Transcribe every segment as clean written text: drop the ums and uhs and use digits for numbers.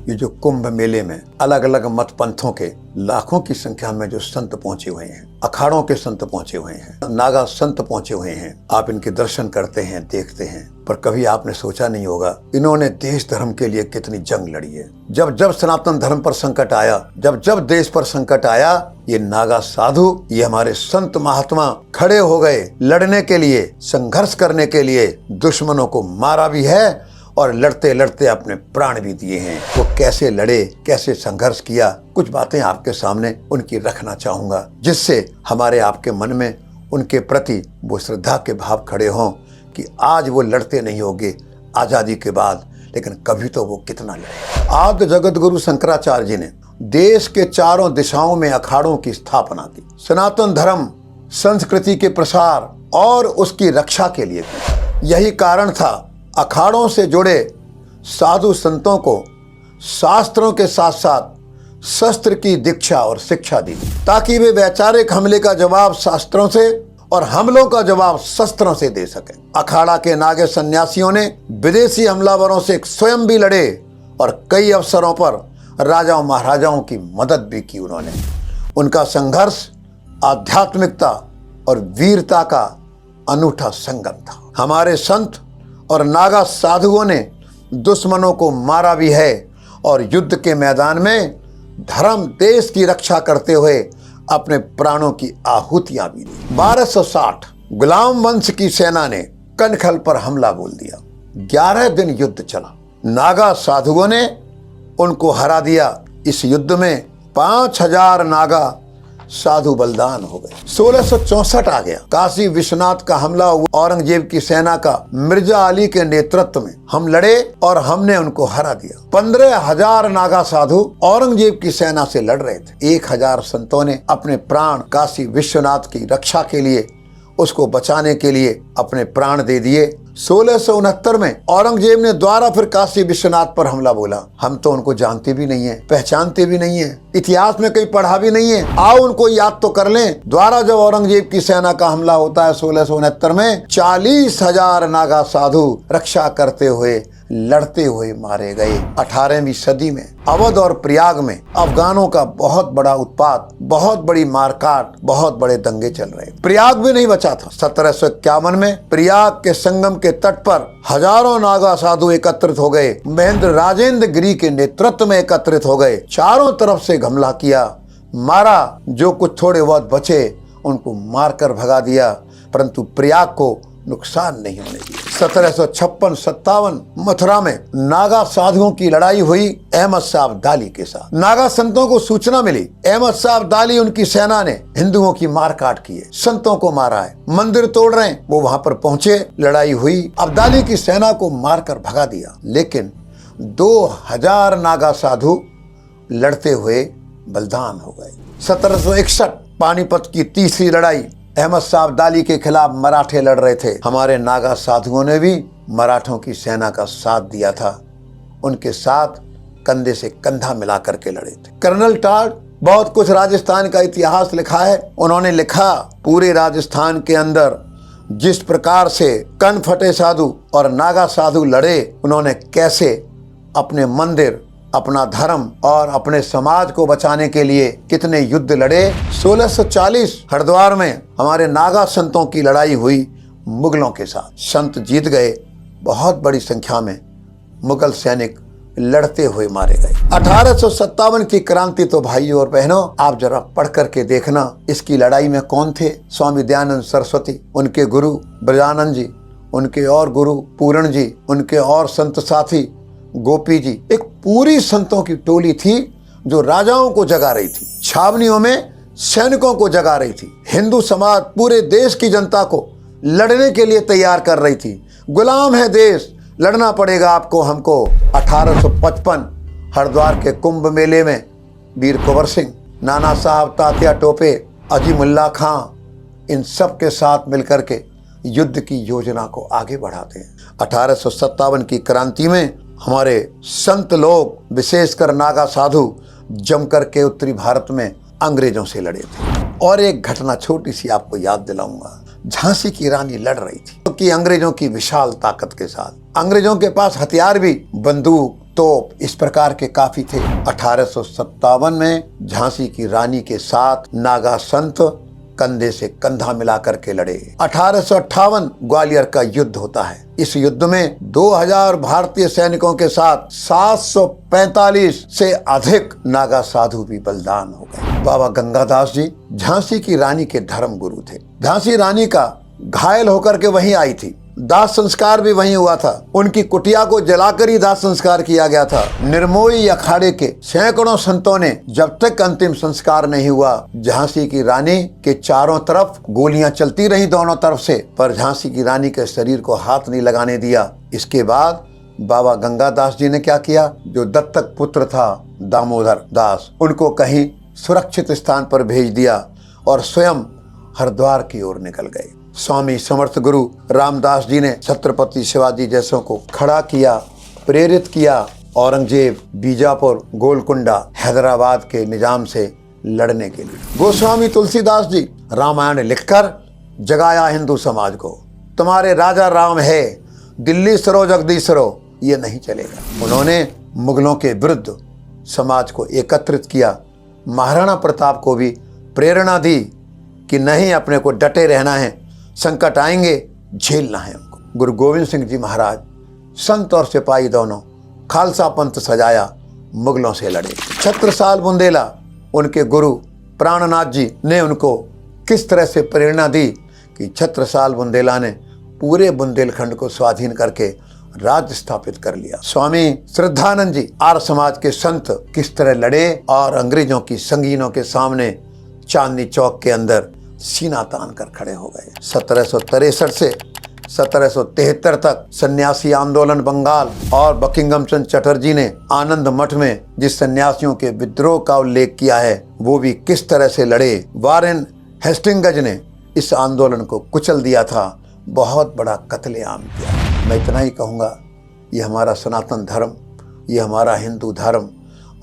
ये जो कुंभ मेले में अलग अलग मत पंथों के लाखों की संख्या में जो संत पहुंचे हुए हैं, अखाड़ों के संत पहुंचे हुए हैं, नागा संत पहुंचे हुए हैं, आप इनके दर्शन करते हैं, देखते हैं, पर कभी आपने सोचा नहीं होगा इन्होंने देश धर्म के लिए कितनी जंग लड़ी है। जब जब सनातन धर्म पर संकट आया, जब जब देश पर संकट आया, ये नागा साधु, ये हमारे संत महात्मा खड़े हो गए लड़ने के लिए, संघर्ष करने के लिए। दुश्मनों को मारा भी है और लड़ते लड़ते अपने प्राण भी दिए हैं। वो कैसे लड़े, कैसे संघर्ष किया, कुछ बातें आपके सामने उनकी रखना चाहूंगा, जिससे हमारे आपके मन में उनके प्रति वो श्रद्धा के भाव खड़े हों कि आज वो लड़ते नहीं होंगे आजादी के बाद, लेकिन कभी तो वो कितना लड़े। आद्य जगत गुरु शंकराचार्य जी ने देश के चारों दिशाओं में अखाड़ों की स्थापना की, सनातन धर्म संस्कृति के प्रसार और उसकी रक्षा के लिए की। यही कारण था अखाड़ों से जुड़े साधु संतों को शास्त्रों के साथ साथ शस्त्र की दीक्षा और शिक्षा दी, ताकि वे वैचारिक हमले का जवाब शास्त्रों से और हमलों का जवाब शस्त्रों से दे सकें। अखाड़ा के नागे सन्यासियों ने विदेशी हमलावरों से स्वयं भी लड़े और कई अवसरों पर राजाओं महाराजाओं की मदद भी की। उन्होंने उनका संघर्ष आध्यात्मिकता और वीरता का अनूठा संगम था। हमारे संत और नागा साधुओं ने दुश्मनों को मारा भी है और युद्ध के मैदान में धर्म देश की रक्षा करते हुए अपने प्राणों की आहुतियां भी दी। 1260 गुलाम वंश की सेना ने कनखल पर हमला बोल दिया। 11 दिन युद्ध चला, नागा साधुओं ने उनको हरा दिया। इस युद्ध में 5000 नागा साधु बलिदान हो गए। 1664 आ गया, काशी विश्वनाथ का हमला हुआ। औरंगजेब की सेना का मिर्जा अली के नेतृत्व में हम लड़े और हमने उनको हरा दिया। 15,000 नागा साधु औरंगजेब की सेना से लड़ रहे थे। 1000 संतों ने अपने प्राण काशी विश्वनाथ की रक्षा के लिए, उसको बचाने के लिए अपने प्राण दे दिए। 1669 में औरंगजेब ने दोबारा फिर काशी विश्वनाथ पर हमला बोला। हम तो उनको जानते भी नहीं है, पहचानते भी नहीं है, इतिहास में कहीं पढ़ा भी नहीं है। आओ उनको याद तो कर लें। दोबारा जब औरंगजेब की सेना का हमला होता है 1669 में, 40,000 नागा साधु रक्षा करते हुए, लड़ते हुए मारे गए। 18वीं सदी में अवध और प्रयाग में अफगानों का बहुत बड़ा उत्पात, बहुत बड़ी मारकाट, बहुत बड़े दंगे चल रहे। प्रयाग भी नहीं बचा था। 1751 में प्रयाग के संगम के तट पर हजारों नागा साधु एकत्रित हो गए। महेंद्र राजेंद्र गिरी के नेतृत्व में एकत्रित हो गए। चारों तरफ से हमला किया, मारा। जो कुछ थोड़े बहुत बचे उनको मारकर भगा दिया, परंतु प्रयाग को नुकसान नहीं होने दिया। 1756-57 मथुरा में नागा साधुओं की लड़ाई हुई अहमद शाह अब्दाली के साथ। नागा संतों को सूचना मिली अहमद शाह अब्दाली उनकी सेना ने हिंदुओं की मार काट की है, संतों को मारा है, मंदिर तोड़ रहे हैं। वो वहां पर पहुंचे, लड़ाई हुई, अब्दाली की सेना को मारकर भगा दिया। लेकिन 2000 नागा साधु लड़ते हुए बलिदान हो गए। 1761 पानीपत की तीसरी लड़ाई, अहमद शाह अब्दाली के खिलाफ मराठे लड़ रहे थे। हमारे नागा साधुओं ने भी मराठों की सेना का साथ दिया था, उनके साथ कंधे से कंधा मिला करके लड़े थे। कर्नल टाड बहुत कुछ राजस्थान का इतिहास लिखा है। उन्होंने लिखा पूरे राजस्थान के अंदर जिस प्रकार से कन फटे साधु और नागा साधु लड़े, उन्होंने कैसे अपने मंदिर, अपना धर्म और अपने समाज को बचाने के लिए कितने युद्ध लड़े। 1640 हरिद्वार में हमारे नागा संतों की लड़ाई हुई मुगलों के साथ। संत जीत गए, बहुत बड़ी संख्या में मुगल सैनिक लड़ते हुए मारे गए। 1857 की क्रांति तो भाइयों और बहनों आप जरा पढ़ करके देखना, इसकी लड़ाई में कौन थे। स्वामी दयानंद सरस्वती, उनके गुरु ब्रजानंद जी, उनके और गुरु पूरण जी, उनके और संत साथी गोपी जी, एक पूरी संतों की टोली थी जो राजाओं को जगा रही थी, छावनियों में सैनिकों को जगा रही थी, हिंदू समाज पूरे देश की जनता को लड़ने के लिए तैयार कर रही थी। गुलाम है देश, लड़ना पड़ेगा आपको, हमको। 1855 हरिद्वार के कुंभ मेले में वीर कुंवर सिंह, नाना साहब, तात्या टोपे, अजीमुल्ला खां, इन सब के साथ मिलकर के युद्ध की योजना को आगे बढ़ाते हैं। 1857 की क्रांति में हमारे संत लोग, विशेषकर नागा साधु, जमकर के उत्तरी भारत में अंग्रेजों से लड़े थे। और एक घटना छोटी सी आपको याद दिलाऊंगा। झांसी की रानी लड़ रही थी क्योंकि अंग्रेजों की विशाल ताकत के साथ। अंग्रेजों के पास हथियार भी, बंदूक, तोप इस प्रकार के काफी थे। 1857 में झांसी की रानी के साथ नागा संत कंधे से कंधा मिलाकर के लड़े। 1858 ग्वालियर का युद्ध होता है। इस युद्ध में 2000 भारतीय सैनिकों के साथ 745 से अधिक नागा साधु भी बलिदान हो गए। बाबा गंगादास जी झांसी की रानी के धर्म गुरु थे। झांसी रानी का घायल होकर के वहीं आई थी, दाह संस्कार भी वहीं हुआ था। उनकी कुटिया को जलाकर ही दाह संस्कार किया गया था। निर्मोही अखाड़े के सैकड़ों संतों ने जब तक अंतिम संस्कार नहीं हुआ, झांसी की रानी के चारों तरफ गोलियां चलती रही दोनों तरफ से, पर झांसी की रानी के शरीर को हाथ नहीं लगाने दिया। इसके बाद बाबा गंगादास जी ने क्या किया, जो दत्तक पुत्र था दामोदर दास, उनको कहीं सुरक्षित स्थान पर भेज दिया और स्वयं हरिद्वार की ओर निकल गए। स्वामी समर्थ गुरु रामदास जी ने छत्रपति शिवाजी जैसों को खड़ा किया, प्रेरित किया औरंगजेब, बीजापुर, गोलकुंडा, हैदराबाद के निजाम से लड़ने के लिए। गोस्वामी तुलसीदास जी रामायण लिखकर जगाया हिंदू समाज को। तुम्हारे राजा राम है, दिल्ली सरो जगदीश सरो, ये नहीं चलेगा। उन्होंने मुगलों के विरुद्ध समाज को एकत्रित किया। महाराणा प्रताप को भी प्रेरणा दी कि नहीं, अपने को डटे रहना है, संकट आएंगे झेलना है हमको। गुरु गोविंद सिंह जी महाराज संत और सिपाही दोनों खालसा पंथ सजाया, मुगलों से लड़े। छत्रसाल बुंदेला, उनके गुरु प्राणनाथ जी ने उनको किस तरह से प्रेरणा दी कि छत्रसाल बुंदेला ने पूरे बुंदेलखंड को स्वाधीन करके राज्य स्थापित कर लिया। स्वामी श्रद्धानंद जी आर्य समाज के संत किस तरह लड़े और अंग्रेजों की संगीनों के सामने चांदनी चौक के अंदर सीना तान कर खड़े हो गए। 1763 से 1773 तक सन्यासी आंदोलन बंगाल और बकिंघम चंद्र चटर्जी ने आनंद मठ में जिस सन्यासियों के विद्रोह का उल्लेख किया है, वो भी किस तरह से लड़े। वारेन हेस्टिंग्स ने इस आंदोलन को कुचल दिया था, बहुत बड़ा कत्लेआम किया। मैं इतना ही कहूँगा, ये हमारा सनातन धर्म, ये हमारा हिंदू धर्म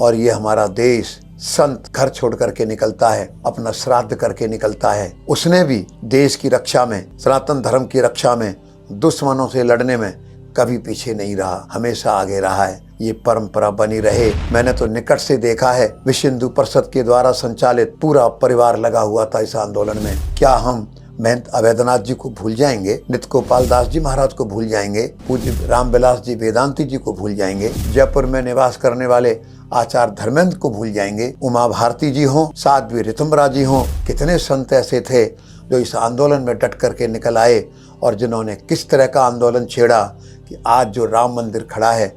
और ये हमारा देश, संत घर छोड़ करके निकलता है, अपना श्राद्ध करके निकलता है। उसने भी देश की रक्षा में, सनातन धर्म की रक्षा में, दुश्मनों से लड़ने में कभी पीछे नहीं रहा, हमेशा आगे रहा है। ये परंपरा बनी रहे। मैंने तो निकट से देखा है, विश्व हिंदू परिषद के द्वारा संचालित पूरा परिवार लगा हुआ था इस आंदोलन में। क्या हम महंत अवैधनाथ जी को भूल जाएंगे, नित्य गोपाल दास जी महाराज को भूल जाएंगे, पूज्य रामविलास जी वेदांती जी को भूल जाएंगे, जयपुर में निवास करने वाले आचार्य धर्मेंद्र को भूल जाएंगे, उमा भारती जी हों, साध्वी ऋतुम्बरा जी हों, कितने संत ऐसे थे जो इस आंदोलन में डट करके निकल आए और जिन्होंने किस तरह का आंदोलन छेड़ा कि आज जो राम मंदिर खड़ा है,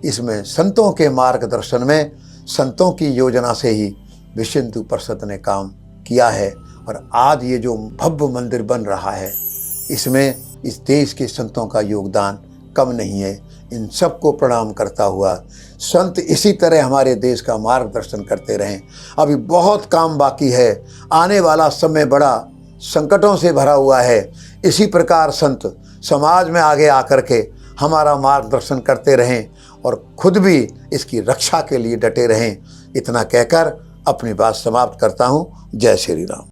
इसमें संतों के मार्गदर्शन में, संतों की योजना से ही विश्व हिंदू परिषद ने काम किया है। और आज ये जो भव्य मंदिर बन रहा है, इसमें इस देश के संतों का योगदान कम नहीं है। इन सबको प्रणाम करता हुआ संत इसी तरह हमारे देश का मार्गदर्शन करते रहें। अभी बहुत काम बाकी है, आने वाला समय बड़ा संकटों से भरा हुआ है। इसी प्रकार संत समाज में आगे आकर के हमारा मार्गदर्शन करते रहें और खुद भी इसकी रक्षा के लिए डटे रहें। इतना कहकर अपनी बात समाप्त करता हूँ। जय श्री राम।